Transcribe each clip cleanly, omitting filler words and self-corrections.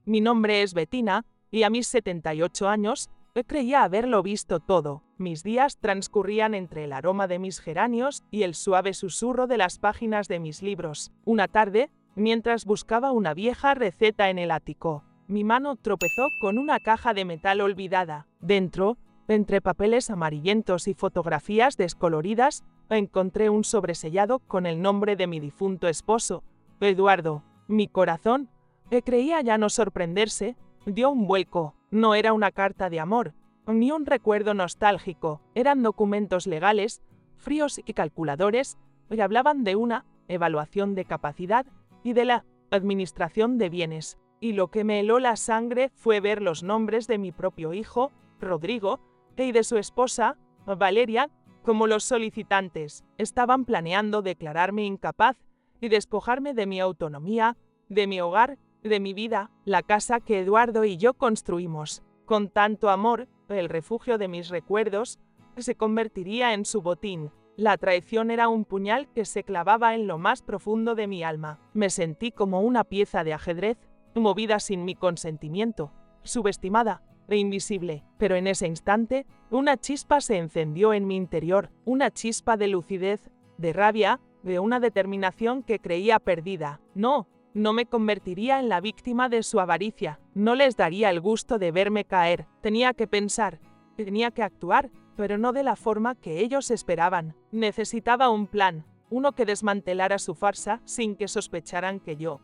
Mi nombre es Bettina, y a mis 78 años, creía haberlo visto todo. Mis días transcurrían entre el aroma de mis geranios y el suave susurro de las páginas de mis libros. Una tarde, mientras buscaba una vieja receta en el ático, mi mano tropezó con una caja de metal olvidada. Dentro, entre papeles amarillentos y fotografías descoloridas, encontré un sobresellado con el nombre de mi difunto esposo, Eduardo. Mi corazón, que creía ya no sorprenderse, dio un vuelco. No era una carta de amor, ni un recuerdo nostálgico. Eran documentos legales, fríos y calculadores, que hablaban de una evaluación de capacidad y de la administración de bienes. Y lo que me heló la sangre fue ver los nombres de mi propio hijo, Rodrigo, y de su esposa, Valeria, como los solicitantes. Estaban planeando declararme incapaz y despojarme de mi autonomía, de mi hogar, de mi vida, la casa que Eduardo y yo construimos. Con tanto amor, el refugio de mis recuerdos se convertiría en su botín. La traición era un puñal que se clavaba en lo más profundo de mi alma. Me sentí como una pieza de ajedrez, movida sin mi consentimiento, subestimada e invisible. Pero en ese instante, una chispa se encendió en mi interior, una chispa de lucidez, de rabia, de una determinación que creía perdida. No me convertiría en la víctima de su avaricia. No les daría el gusto de verme caer. Tenía que pensar, tenía que actuar, pero no de la forma que ellos esperaban. Necesitaba un plan, uno que desmantelara su farsa sin que sospecharan que yo,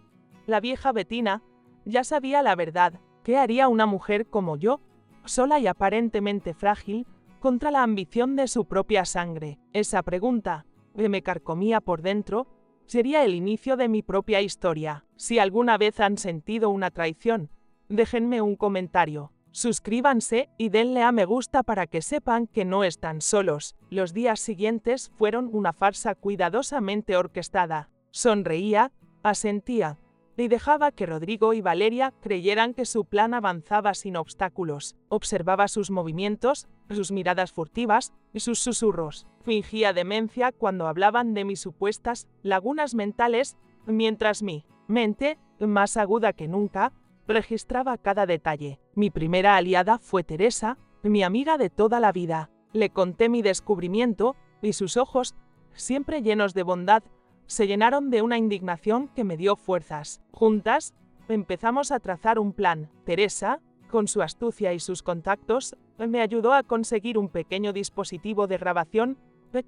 la vieja Bettina, ya sabía la verdad. ¿Qué haría una mujer como yo, sola y aparentemente frágil, contra la ambición de su propia sangre? Esa pregunta, que me carcomía por dentro, sería el inicio de mi propia historia. Si alguna vez han sentido una traición, déjenme un comentario. Suscríbanse y denle a me gusta para que sepan que no están solos. Los días siguientes fueron una farsa cuidadosamente orquestada. Sonreía, asentía, y dejaba que Rodrigo y Valeria creyeran que su plan avanzaba sin obstáculos. Observaba sus movimientos, sus miradas furtivas y sus susurros. Fingía demencia cuando hablaban de mis supuestas lagunas mentales, mientras mi mente, más aguda que nunca, registraba cada detalle. Mi primera aliada fue Teresa, mi amiga de toda la vida. Le conté mi descubrimiento y sus ojos, siempre llenos de bondad, se llenaron de una indignación que me dio fuerzas. Juntas, empezamos a trazar un plan. Teresa, con su astucia y sus contactos, me ayudó a conseguir un pequeño dispositivo de grabación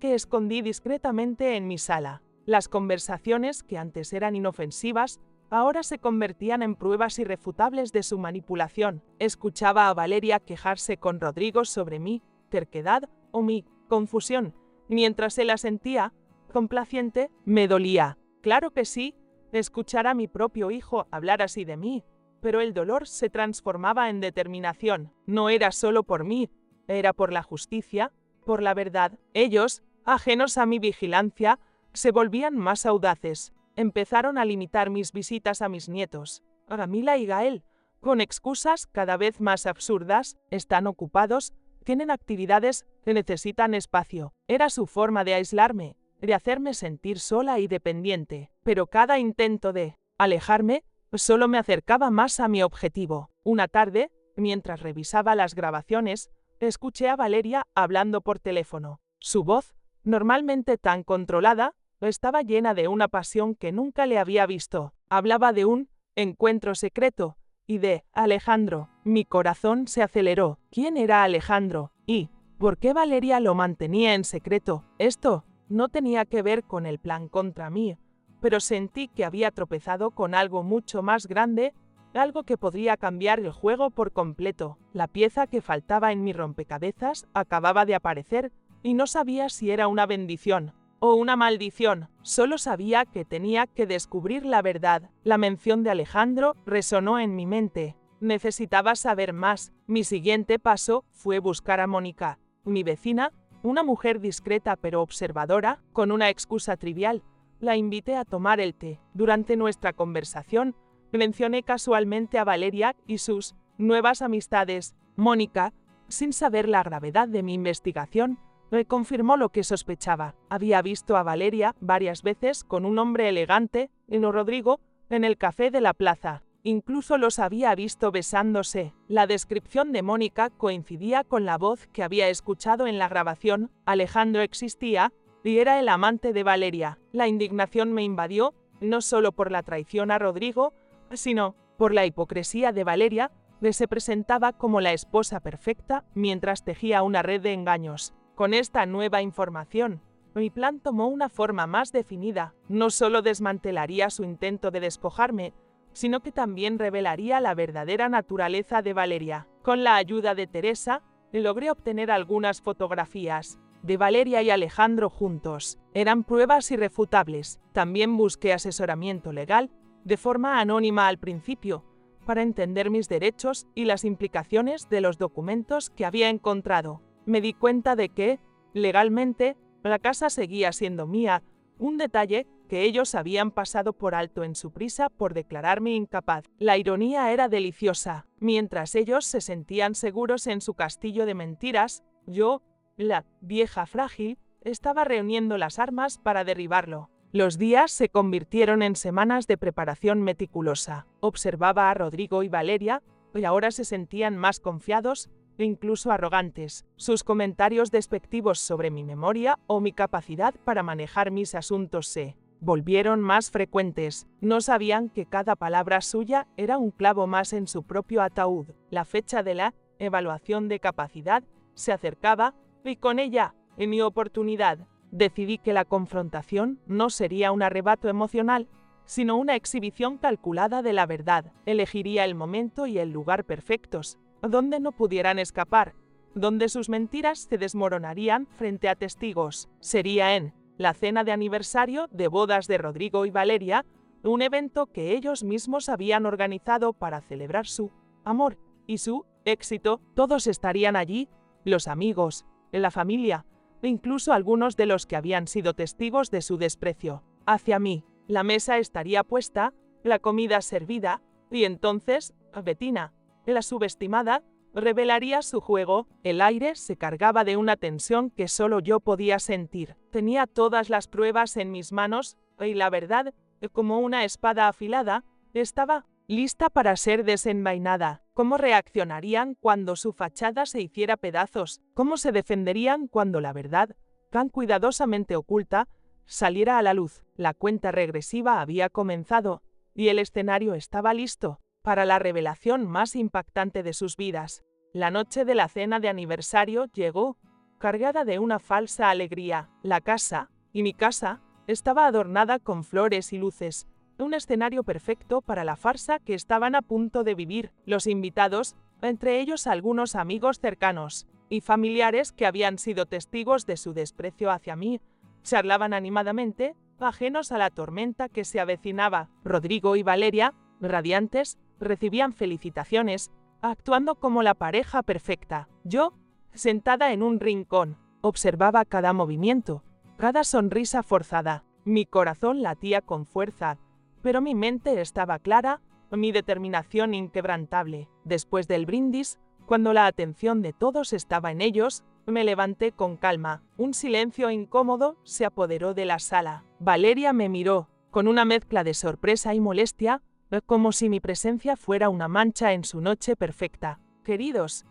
que escondí discretamente en mi sala. Las conversaciones, que antes eran inofensivas, ahora se convertían en pruebas irrefutables de su manipulación. Escuchaba a Valeria quejarse con Rodrigo sobre mi terquedad o mi confusión, mientras él asentía, complaciente. Me dolía. Claro que sí, escuchar a mi propio hijo hablar así de mí, pero el dolor se transformaba en determinación. No era solo por mí, era por la justicia, por la verdad. Ellos, ajenos a mi vigilancia, se volvían más audaces. Empezaron a limitar mis visitas a mis nietos, a Camila y Gael, con excusas cada vez más absurdas. Están ocupados, tienen actividades que necesitan espacio. Era su forma de aislarme, de hacerme sentir sola y dependiente. Pero cada intento de alejarme solo me acercaba más a mi objetivo. Una tarde, mientras revisaba las grabaciones, escuché a Valeria hablando por teléfono. Su voz, normalmente tan controlada, estaba llena de una pasión que nunca le había visto. Hablaba de un encuentro secreto y de Alejandro. Mi corazón se aceleró. ¿Quién era Alejandro? ¿Y por qué Valeria lo mantenía en secreto? Esto no tenía que ver con el plan contra mí, pero sentí que había tropezado con algo mucho más grande, algo que podría cambiar el juego por completo. La pieza que faltaba en mi rompecabezas acababa de aparecer y no sabía si era una bendición o una maldición. Solo sabía que tenía que descubrir la verdad. La mención de Alejandro resonó en mi mente. Necesitaba saber más. Mi siguiente paso fue buscar a Mónica, mi vecina, una mujer discreta pero observadora. Con una excusa trivial, la invité a tomar el té. Durante nuestra conversación, mencioné casualmente a Valeria y sus nuevas amistades. Mónica, sin saber la gravedad de mi investigación, me confirmó lo que sospechaba. Había visto a Valeria varias veces con un hombre elegante, y no Rodrigo, en el café de la plaza, Incluso los había visto besándose. La descripción de Mónica coincidía con la voz que había escuchado en la grabación. Alejandro existía y era el amante de Valeria. La indignación me invadió, no solo por la traición a Rodrigo, sino por la hipocresía de Valeria, que se presentaba como la esposa perfecta mientras tejía una red de engaños. Con esta nueva información, mi plan tomó una forma más definida. No solo desmantelaría su intento de despojarme, sino que también revelaría la verdadera naturaleza de Valeria. Con la ayuda de Teresa, logré obtener algunas fotografías de Valeria y Alejandro juntos. Eran pruebas irrefutables. También busqué asesoramiento legal, de forma anónima al principio, para entender mis derechos y las implicaciones de los documentos que había encontrado. Me di cuenta de que, legalmente, la casa seguía siendo mía, un detalle que ellos habían pasado por alto en su prisa por declararme incapaz. La ironía era deliciosa. Mientras ellos se sentían seguros en su castillo de mentiras, yo, la vieja frágil, estaba reuniendo las armas para derribarlo. Los días se convirtieron en semanas de preparación meticulosa. Observaba a Rodrigo y Valeria, y ahora se sentían más confiados e incluso arrogantes. Sus comentarios despectivos sobre mi memoria o mi capacidad para manejar mis asuntos se volvieron más frecuentes. No sabían que cada palabra suya era un clavo más en su propio ataúd. La fecha de la evaluación de capacidad se acercaba y con ella, en mi oportunidad, decidí que la confrontación no sería un arrebato emocional, sino una exhibición calculada de la verdad. Elegiría el momento y el lugar perfectos, donde no pudieran escapar, donde sus mentiras se desmoronarían frente a testigos. Sería en la cena de aniversario de bodas de Rodrigo y Valeria, un evento que ellos mismos habían organizado para celebrar su amor y su éxito. Todos estarían allí, los amigos, la familia, e incluso algunos de los que habían sido testigos de su desprecio hacia mí. La mesa estaría puesta, la comida servida, y entonces Bettina, la subestimada, revelaría su juego. El aire se cargaba de una tensión que solo yo podía sentir. Tenía todas las pruebas en mis manos, y la verdad, como una espada afilada, estaba lista para ser desenvainada. ¿Cómo reaccionarían cuando su fachada se hiciera pedazos? ¿Cómo se defenderían cuando la verdad, tan cuidadosamente oculta, saliera a la luz? La cuenta regresiva había comenzado, y el escenario estaba listo para la revelación más impactante de sus vidas. La noche de la cena de aniversario llegó, cargada de una falsa alegría. La casa, y mi casa, estaba adornada con flores y luces, un escenario perfecto para la farsa que estaban a punto de vivir. Los invitados, entre ellos algunos amigos cercanos y familiares que habían sido testigos de su desprecio hacia mí, charlaban animadamente, ajenos a la tormenta que se avecinaba. Rodrigo y Valeria, radiantes, recibían felicitaciones, actuando como la pareja perfecta. Yo, sentada en un rincón, observaba cada movimiento, cada sonrisa forzada. Mi corazón latía con fuerza, pero mi mente estaba clara, mi determinación inquebrantable. Después del brindis, cuando la atención de todos estaba en ellos, me levanté con calma. Un silencio incómodo se apoderó de la sala. Valeria me miró, con una mezcla de sorpresa y molestia, como si mi presencia fuera una mancha en su noche perfecta. Queridos,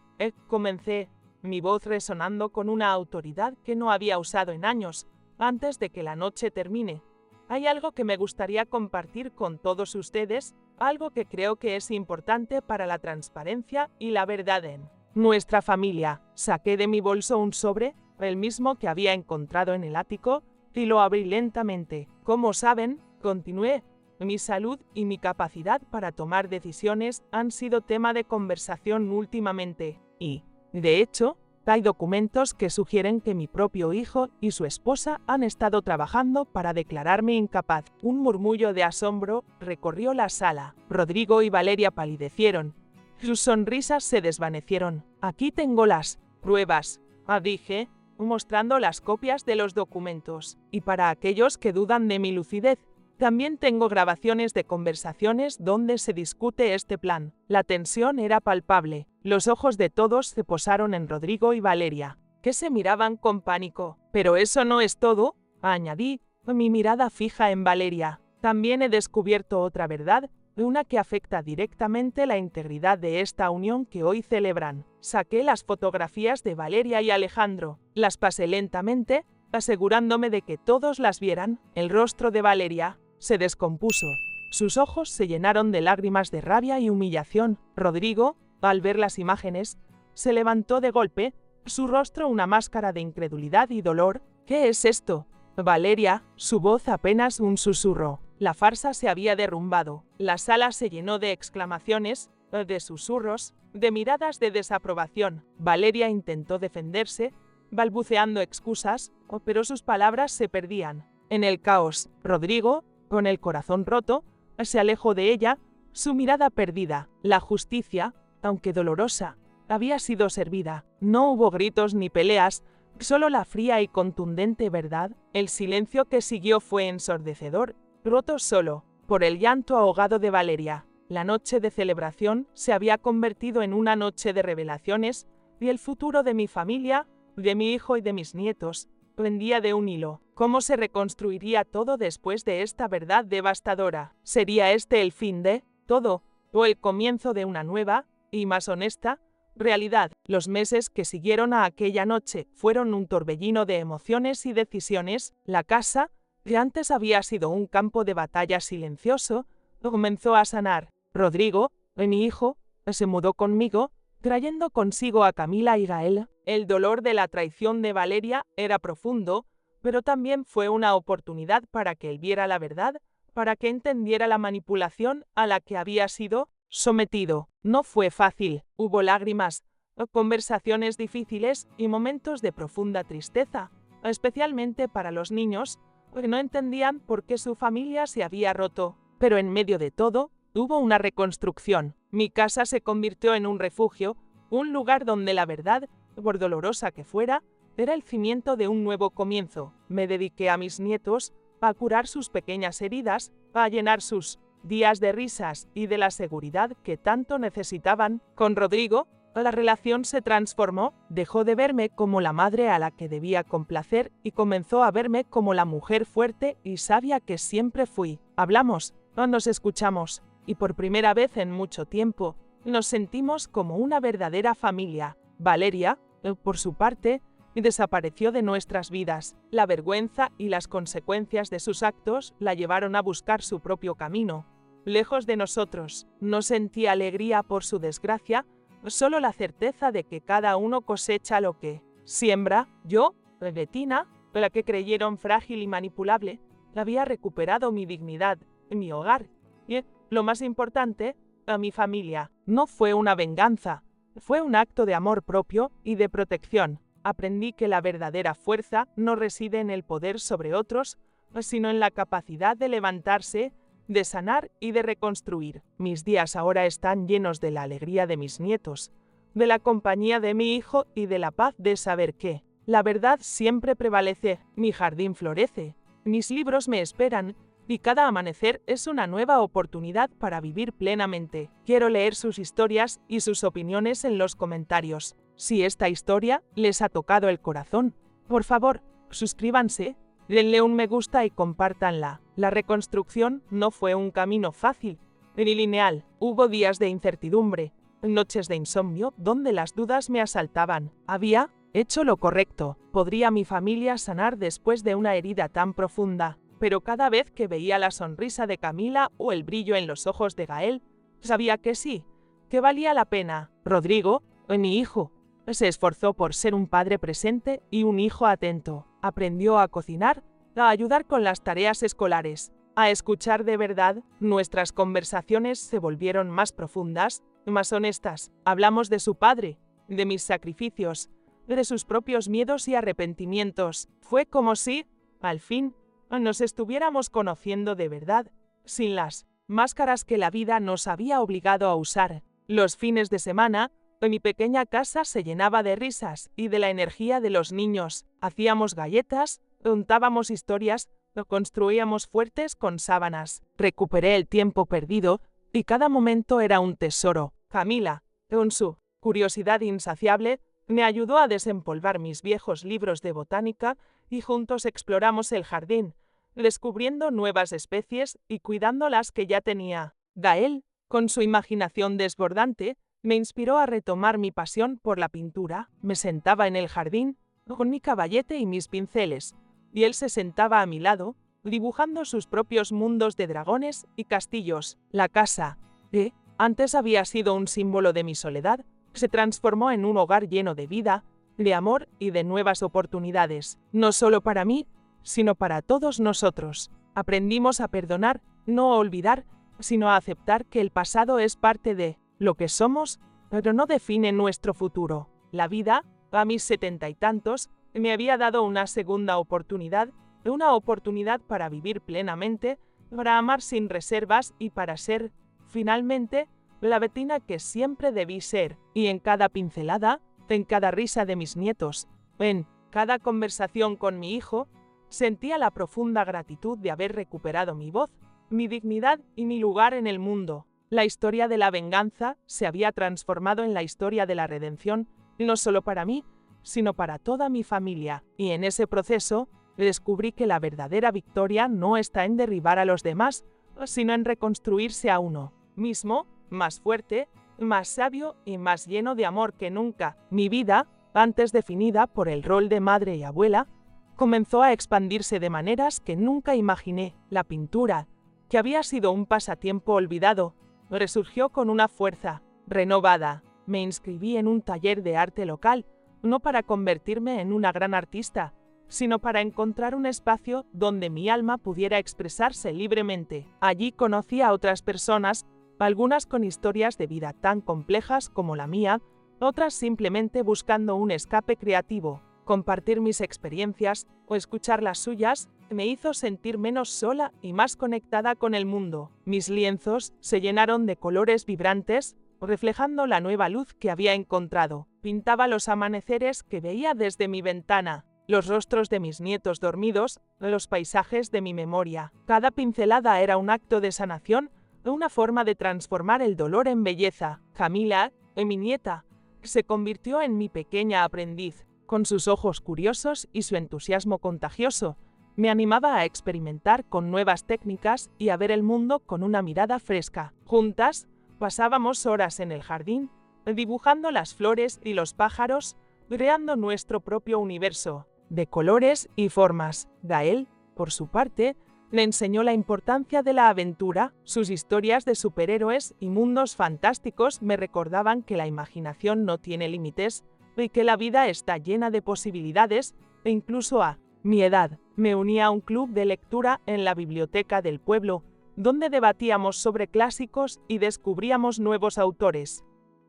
comencé, mi voz resonando con una autoridad que no había usado en años, antes de que la noche termine. Hay algo que me gustaría compartir con todos ustedes, algo que creo que es importante para la transparencia y la verdad en nuestra familia. Saqué de mi bolso un sobre, el mismo que había encontrado en el ático, y lo abrí lentamente. Como saben, continué, mi salud y mi capacidad para tomar decisiones han sido tema de conversación últimamente, y, de hecho, hay documentos que sugieren que mi propio hijo y su esposa han estado trabajando para declararme incapaz. Un murmullo de asombro recorrió la sala. Rodrigo y Valeria palidecieron. Sus sonrisas se desvanecieron. Aquí tengo las pruebas, dije, mostrando las copias de los documentos. Y para aquellos que dudan de mi lucidez, también tengo grabaciones de conversaciones donde se discute este plan. La tensión era palpable. Los ojos de todos se posaron en Rodrigo y Valeria, que se miraban con pánico. Pero eso no es todo, añadí, mi mirada fija en Valeria. También he descubierto otra verdad una que afecta directamente la integridad de esta unión que hoy celebran. Saqué las fotografías de Valeria y Alejandro, las pasé lentamente, asegurándome de que todos las vieran. El rostro de Valeria se descompuso. Sus ojos se llenaron de lágrimas de rabia y humillación. Rodrigo, al ver las imágenes, se levantó de golpe, su rostro una máscara de incredulidad y dolor. ¿Qué es esto? Valeria, su voz apenas un susurro. La farsa se había derrumbado. La sala se llenó de exclamaciones, de susurros, de miradas de desaprobación. Valeria intentó defenderse, balbuceando excusas, pero sus palabras se perdían en el caos. Rodrigo, con el corazón roto, se alejó de ella, su mirada perdida. La justicia, aunque dolorosa, había sido servida. No hubo gritos ni peleas, solo la fría y contundente verdad. El silencio que siguió fue ensordecedor, roto solo por el llanto ahogado de Valeria. La noche de celebración se había convertido en una noche de revelaciones, y el futuro de mi familia, de mi hijo y de mis nietos, pendía de un hilo. ¿Cómo se reconstruiría todo después de esta verdad devastadora? ¿Sería este el fin de todo, o el comienzo de una nueva, y más honesta, realidad? Los meses que siguieron a aquella noche fueron un torbellino de emociones y decisiones. La casa, que antes había sido un campo de batalla silencioso, comenzó a sanar. Rodrigo, mi hijo, se mudó conmigo, trayendo consigo a Camila y Gael. El dolor de la traición de Valeria era profundo, pero también fue una oportunidad para que él viera la verdad, para que entendiera la manipulación a la que había sido sometido. No fue fácil, hubo lágrimas, conversaciones difíciles y momentos de profunda tristeza, especialmente para los niños, que no entendían por qué su familia se había roto. Pero en medio de todo, hubo una reconstrucción. Mi casa se convirtió en un refugio, un lugar donde la verdad, por dolorosa que fuera, era el cimiento de un nuevo comienzo. Me dediqué a mis nietos, a curar sus pequeñas heridas, a llenar sus días de risas y de la seguridad que tanto necesitaban. Con Rodrigo, la relación se transformó, dejó de verme como la madre a la que debía complacer y comenzó a verme como la mujer fuerte y sabia que siempre fui. Hablamos, nos escuchamos, y por primera vez en mucho tiempo, nos sentimos como una verdadera familia. Valeria, por su parte, desapareció de nuestras vidas. La vergüenza y las consecuencias de sus actos la llevaron a buscar su propio camino. Lejos de nosotros, no sentí alegría por su desgracia, solo la certeza de que cada uno cosecha lo que siembra. Yo, Bettina, la que creyeron frágil y manipulable, había recuperado mi dignidad, mi hogar y, lo más importante, a mi familia. No fue una venganza, fue un acto de amor propio y de protección. Aprendí que la verdadera fuerza no reside en el poder sobre otros, sino en la capacidad de levantarse, de sanar y de reconstruir. Mis días ahora están llenos de la alegría de mis nietos, de la compañía de mi hijo y de la paz de saber que la verdad siempre prevalece. Mi jardín florece, mis libros me esperan, y cada amanecer es una nueva oportunidad para vivir plenamente. Quiero leer sus historias y sus opiniones en los comentarios. Si esta historia les ha tocado el corazón, por favor, suscríbanse, denle un me gusta y compártanla. La reconstrucción no fue un camino fácil ni lineal. Hubo días de incertidumbre, noches de insomnio donde las dudas me asaltaban. ¿Había hecho lo correcto? ¿Podría mi familia sanar después de una herida tan profunda? Pero cada vez que veía la sonrisa de Camila o el brillo en los ojos de Gael, sabía que sí, que valía la pena. Rodrigo, mi hijo, se esforzó por ser un padre presente y un hijo atento. Aprendió a cocinar, a ayudar con las tareas escolares, a escuchar de verdad. Nuestras conversaciones se volvieron más profundas, más honestas. Hablamos de su padre, de mis sacrificios, de sus propios miedos y arrepentimientos. Fue como si, al fin, nos estuviéramos conociendo de verdad, sin las máscaras que la vida nos había obligado a usar. Los fines de semana, mi pequeña casa se llenaba de risas y de la energía de los niños. Hacíamos galletas, contábamos historias, construíamos fuertes con sábanas. Recuperé el tiempo perdido y cada momento era un tesoro. Camila, con su curiosidad insaciable, me ayudó a desempolvar mis viejos libros de botánica y juntos exploramos el jardín, descubriendo nuevas especies y cuidando las que ya tenía. Gael, con su imaginación desbordante, me inspiró a retomar mi pasión por la pintura. Me sentaba en el jardín, con mi caballete y mis pinceles, y él se sentaba a mi lado, dibujando sus propios mundos de dragones y castillos. La casa, que antes había sido un símbolo de mi soledad, se transformó en un hogar lleno de vida, de amor y de nuevas oportunidades, no solo para mí, sino para todos nosotros. Aprendimos a perdonar, no a olvidar, sino a aceptar que el pasado es parte de lo que somos, pero no define nuestro futuro. La vida, a mis 70 y tantos, me había dado una segunda oportunidad, una oportunidad para vivir plenamente, para amar sin reservas y para ser, finalmente, la Bettina que siempre debí ser. Y en cada pincelada, en cada risa de mis nietos, en cada conversación con mi hijo, sentía la profunda gratitud de haber recuperado mi voz, mi dignidad y mi lugar en el mundo. La historia de la venganza se había transformado en la historia de la redención, no solo para mí, sino para toda mi familia. Y en ese proceso, descubrí que la verdadera victoria no está en derribar a los demás, sino en reconstruirse a uno mismo, más fuerte, más sabio y más lleno de amor que nunca. Mi vida, antes definida por el rol de madre y abuela, comenzó a expandirse de maneras que nunca imaginé. La pintura, que había sido un pasatiempo olvidado, resurgió con una fuerza renovada. Me inscribí en un taller de arte local, no para convertirme en una gran artista, sino para encontrar un espacio donde mi alma pudiera expresarse libremente. Allí conocí a otras personas, algunas con historias de vida tan complejas como la mía, otras simplemente buscando un escape creativo. Compartir mis experiencias o escuchar las suyas me hizo sentir menos sola y más conectada con el mundo. Mis lienzos se llenaron de colores vibrantes, reflejando la nueva luz que había encontrado. Pintaba los amaneceres que veía desde mi ventana, los rostros de mis nietos dormidos, los paisajes de mi memoria. Cada pincelada era un acto de sanación, una forma de transformar el dolor en belleza. Camila, mi nieta, se convirtió en mi pequeña aprendiz. Con sus ojos curiosos y su entusiasmo contagioso, me animaba a experimentar con nuevas técnicas y a ver el mundo con una mirada fresca. Juntas, pasábamos horas en el jardín, dibujando las flores y los pájaros, creando nuestro propio universo, de colores y formas. Gael, por su parte, le enseñó la importancia de la aventura. Sus historias de superhéroes y mundos fantásticos me recordaban que la imaginación no tiene límites y que la vida está llena de posibilidades, e incluso a mi edad, me uní a un club de lectura en la biblioteca del pueblo, donde debatíamos sobre clásicos y descubríamos nuevos autores.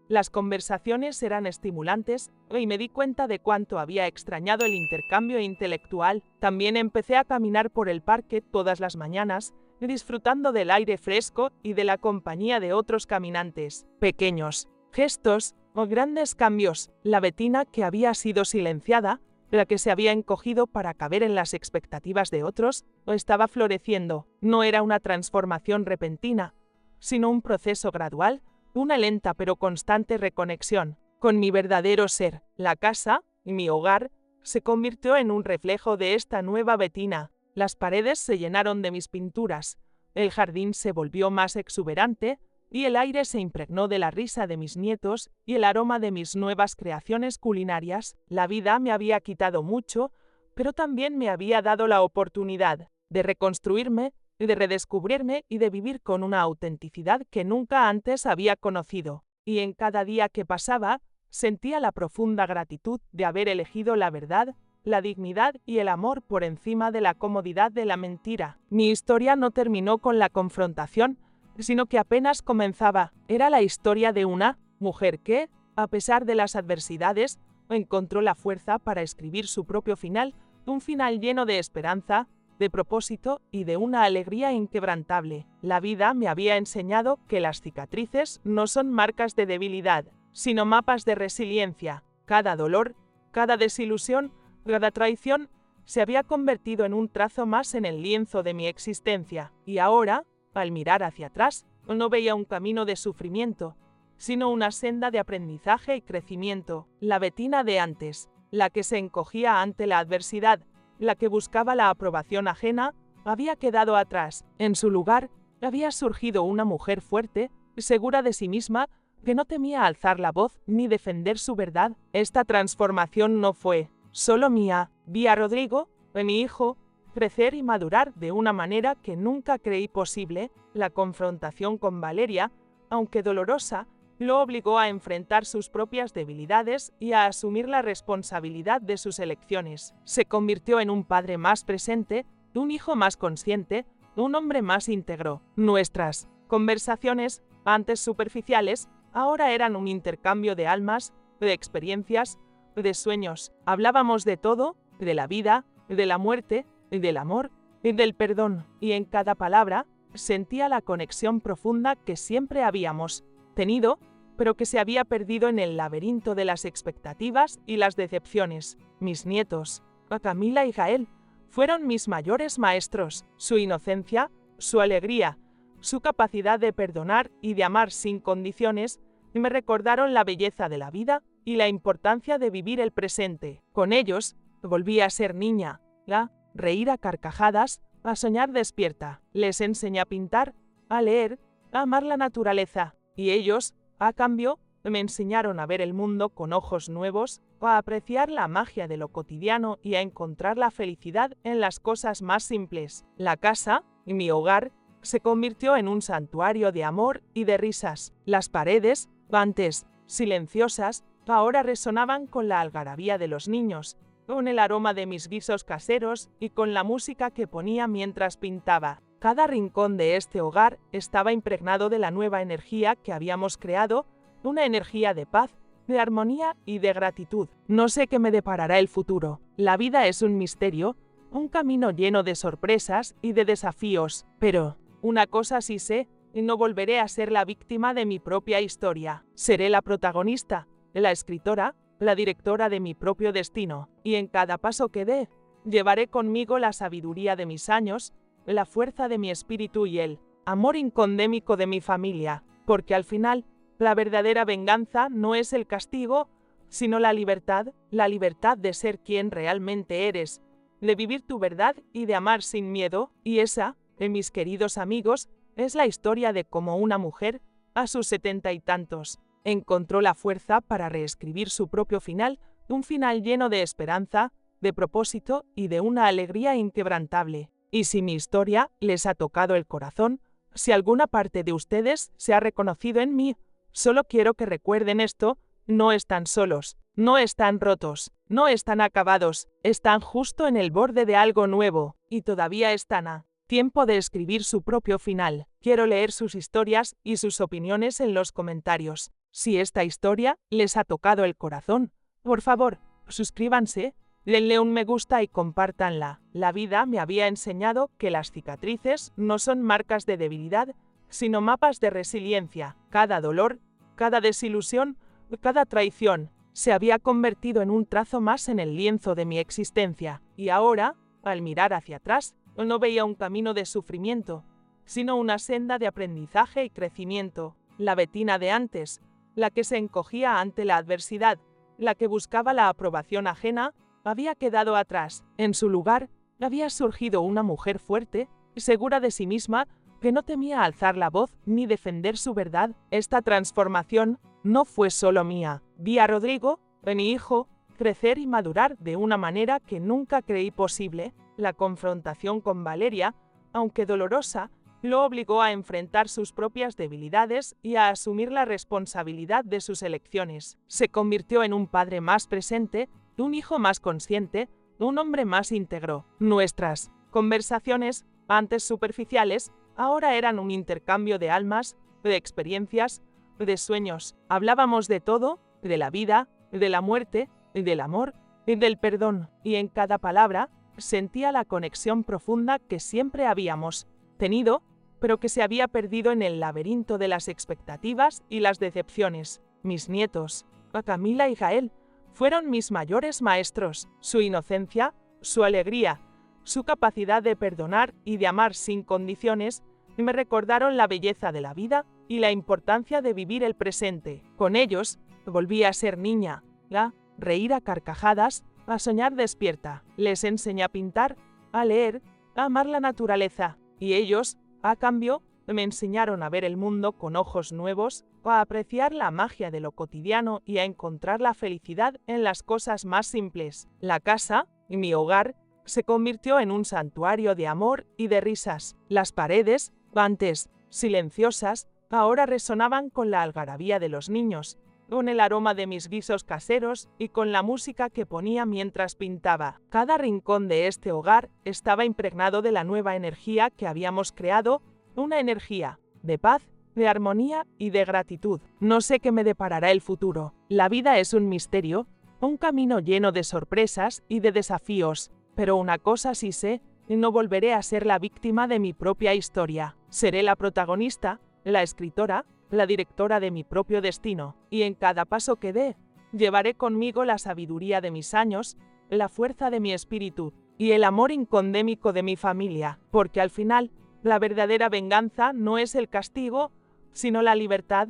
Las conversaciones eran estimulantes y me di cuenta de cuánto había extrañado el intercambio intelectual. También empecé a caminar por el parque todas las mañanas, disfrutando del aire fresco y de la compañía de otros caminantes. Pequeños gestos o grandes cambios. La Bettina que había sido silenciada, la que se había encogido para caber en las expectativas de otros, estaba floreciendo. No era una transformación repentina, sino un proceso gradual, una lenta pero constante reconexión con mi verdadero ser. La casa, mi hogar, se convirtió en un reflejo de esta nueva Bettina. Las paredes se llenaron de mis pinturas, el jardín se volvió más exuberante y el aire se impregnó de la risa de mis nietos y el aroma de mis nuevas creaciones culinarias. La vida me había quitado mucho, pero también me había dado la oportunidad de reconstruirme, de redescubrirme y de vivir con una autenticidad que nunca antes había conocido. Y en cada día que pasaba, sentía la profunda gratitud de haber elegido la verdad, la dignidad y el amor por encima de la comodidad de la mentira. Mi historia no terminó con la confrontación, sino que apenas comenzaba. Era la historia de una mujer que, a pesar de las adversidades, encontró la fuerza para escribir su propio final, un final lleno de esperanza, de propósito y de una alegría inquebrantable. La vida me había enseñado que las cicatrices no son marcas de debilidad, sino mapas de resiliencia. Cada dolor, cada desilusión, cada traición se había convertido en un trazo más en el lienzo de mi existencia. Y ahora, al mirar hacia atrás, no veía un camino de sufrimiento, sino una senda de aprendizaje y crecimiento. La Bettina de antes, la que se encogía ante la adversidad, la que buscaba la aprobación ajena, había quedado atrás. En su lugar, había surgido una mujer fuerte, segura de sí misma, que no temía alzar la voz ni defender su verdad. Esta transformación no fue solo mía. Vi a Rodrigo, mi hijo, crecer y madurar de una manera que nunca creí posible. La confrontación con Valeria, aunque dolorosa, lo obligó a enfrentar sus propias debilidades y a asumir la responsabilidad de sus elecciones. Se convirtió en un padre más presente, un hijo más consciente, un hombre más íntegro. Nuestras conversaciones, antes superficiales, ahora eran un intercambio de almas, de experiencias, de sueños. Hablábamos de todo, de la vida, de la muerte, del amor, del perdón, y en cada palabra sentía la conexión profunda que siempre habíamos tenido, pero que se había perdido en el laberinto de las expectativas y las decepciones. Mis nietos, Camila y Gael, fueron mis mayores maestros. Su inocencia, su alegría, su capacidad de perdonar y de amar sin condiciones me recordaron la belleza de la vida y la importancia de vivir el presente. Con ellos volví a ser niña, a reír a carcajadas, a soñar despierta. Les enseñé a pintar, a leer, a amar la naturaleza, y ellos, a cambio, me enseñaron a ver el mundo con ojos nuevos, a apreciar la magia de lo cotidiano y a encontrar la felicidad en las cosas más simples. La casa, mi hogar, se convirtió en un santuario de amor y de risas. Las paredes, antes silenciosas, ahora resonaban con la algarabía de los niños, con el aroma de mis guisos caseros y con la música que ponía mientras pintaba. Cada rincón de este hogar estaba impregnado de la nueva energía que habíamos creado, una energía de paz, de armonía y de gratitud. No sé qué me deparará el futuro. La vida es un misterio, un camino lleno de sorpresas y de desafíos, pero una cosa sí sé, no volveré a ser la víctima de mi propia historia. Seré la protagonista, la escritora, la directora de mi propio destino, y en cada paso que dé, llevaré conmigo la sabiduría de mis años, la fuerza de mi espíritu y el amor incondémico de mi familia, porque al final, la verdadera venganza no es el castigo, sino la libertad de ser quien realmente eres, de vivir tu verdad y de amar sin miedo, y esa, mis queridos amigos, es la historia de cómo una mujer, a sus 70 y tantos, encontró la fuerza para reescribir su propio final, un final lleno de esperanza, de propósito y de una alegría inquebrantable. Y si mi historia les ha tocado el corazón, si alguna parte de ustedes se ha reconocido en mí, solo quiero que recuerden esto: no están solos, no están rotos, no están acabados, están justo en el borde de algo nuevo, y todavía están a tiempo de escribir su propio final. Quiero leer sus historias y sus opiniones en los comentarios. Si esta historia les ha tocado el corazón, por favor, suscríbanse, denle un me gusta y compártanla. La vida me había enseñado que las cicatrices no son marcas de debilidad, sino mapas de resiliencia. Cada dolor, cada desilusión, cada traición, se había convertido en un trazo más en el lienzo de mi existencia. Y ahora, al mirar hacia atrás, no veía un camino de sufrimiento, sino una senda de aprendizaje y crecimiento. La Betina de antes, la que se encogía ante la adversidad, la que buscaba la aprobación ajena, había quedado atrás. En su lugar, había surgido una mujer fuerte, segura de sí misma, que no temía alzar la voz ni defender su verdad. Esta transformación no fue solo mía. Vi a Rodrigo, mi hijo, crecer y madurar de una manera que nunca creí posible. La confrontación con Valeria, aunque dolorosa, lo obligó a enfrentar sus propias debilidades y a asumir la responsabilidad de sus elecciones. Se convirtió en un padre más presente, un hijo más consciente, un hombre más íntegro. Nuestras conversaciones, antes superficiales, ahora eran un intercambio de almas, de experiencias, de sueños. Hablábamos de todo, de la vida, de la muerte, del amor, del perdón, y en cada palabra sentía la conexión profunda que siempre habíamos tenido, pero que se había perdido en el laberinto de las expectativas y las decepciones. Mis nietos, Camila y Gael, fueron mis mayores maestros. Su inocencia, su alegría, su capacidad de perdonar y de amar sin condiciones me recordaron la belleza de la vida y la importancia de vivir el presente. Con ellos volví a ser niña, a reír a carcajadas, a soñar despierta. Les enseñé a pintar, a leer, a amar la naturaleza, y ellos, a cambio, me enseñaron a ver el mundo con ojos nuevos, a apreciar la magia de lo cotidiano y a encontrar la felicidad en las cosas más simples. La casa, mi hogar, se convirtió en un santuario de amor y de risas. Las paredes, antes silenciosas, ahora resonaban con la algarabía de los niños, con el aroma de mis guisos caseros y con la música que ponía mientras pintaba. Cada rincón de este hogar estaba impregnado de la nueva energía que habíamos creado, una energía de paz, de armonía y de gratitud. No sé qué me deparará el futuro. La vida es un misterio, un camino lleno de sorpresas y de desafíos, pero una cosa sí sé, no volveré a ser la víctima de mi propia historia. Seré la protagonista, la escritora, la directora de mi propio destino, y en cada paso que dé, llevaré conmigo la sabiduría de mis años, la fuerza de mi espíritu y el amor incondémico de mi familia, porque al final, la verdadera venganza no es el castigo, sino la libertad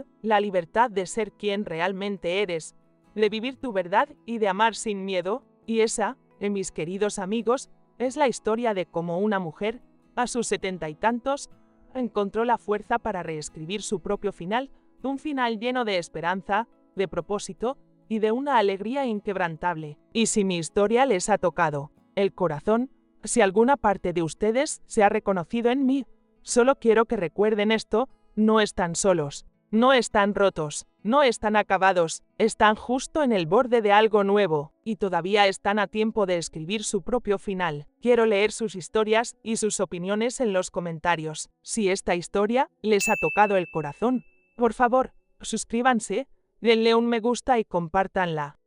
de ser quien realmente eres, de vivir tu verdad y de amar sin miedo, y esa, mis queridos amigos, es la historia de cómo una mujer, a sus 70 y tantos, encontró la fuerza para reescribir su propio final, un final lleno de esperanza, de propósito y de una alegría inquebrantable. Y si mi historia les ha tocado el corazón, si alguna parte de ustedes se ha reconocido en mí, solo quiero que recuerden esto: no están solos, no están rotos, no están acabados, están justo en el borde de algo nuevo, y todavía están a tiempo de escribir su propio final. Quiero leer sus historias y sus opiniones en los comentarios. Si esta historia les ha tocado el corazón, por favor, suscríbanse, denle un me gusta y compártanla.